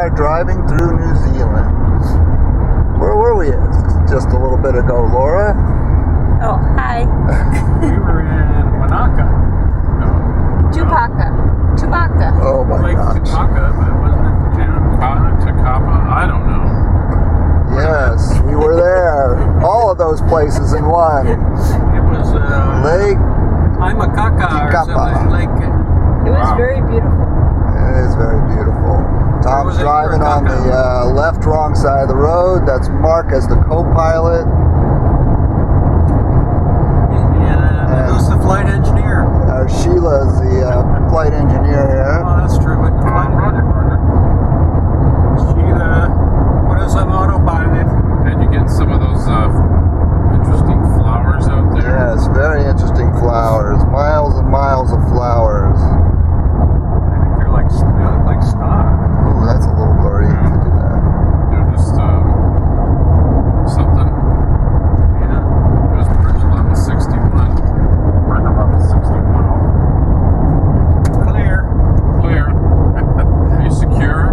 are driving through New Zealand. Where were we just a little bit ago, Laura? Oh, hi. We were in Wanaka. No. Tupaka. Oh my Lake gosh. Tupaka, but wasn't it the town? Takapa? I don't know. Yes, we were there. All of those places in one. It was Lake Imakaka or something. Lake. It was very beautiful. It is very beautiful. Tom's driving on the left wrong side of the road. That's Mark as the co-pilot. And who's the flight engineer? Sheila is the flight engineer here. Oh, that's true. With the flight engineer. Sheila, put us on autopilot. And you get some of those interesting flowers out there. Yes, very interesting flowers. Miles and miles of flowers. I think they're like stock. Ooh, that's a little blurry. You can do that. They're just something. Yeah. It was Bridge 1161. Bridge 1161. Clear. Clear. Are you secure?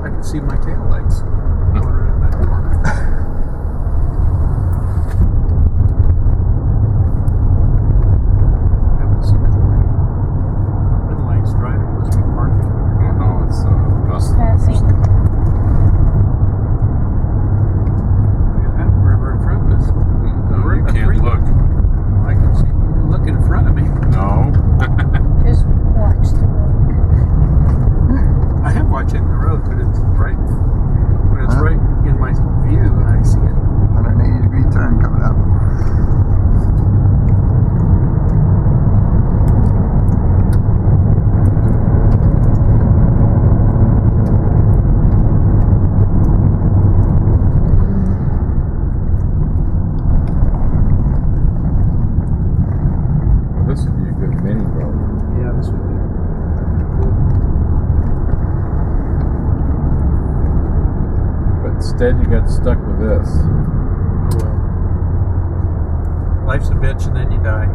I can see my tail lights over in that corner. Haven't seen it. Middle lane's driving, must be parking. No, it's bus. Passing. Look at that river in front of us. No, you can't look. I can see. You can look in front of me. No. Just watch the road. I am watching the road, but it's right when it's right in my view, I see it. 180-degree turn coming up. Well, this would be a good mini road. Yeah, this would be cool. But instead, you got stuck with this. Oh well. Life's a bitch and then you die.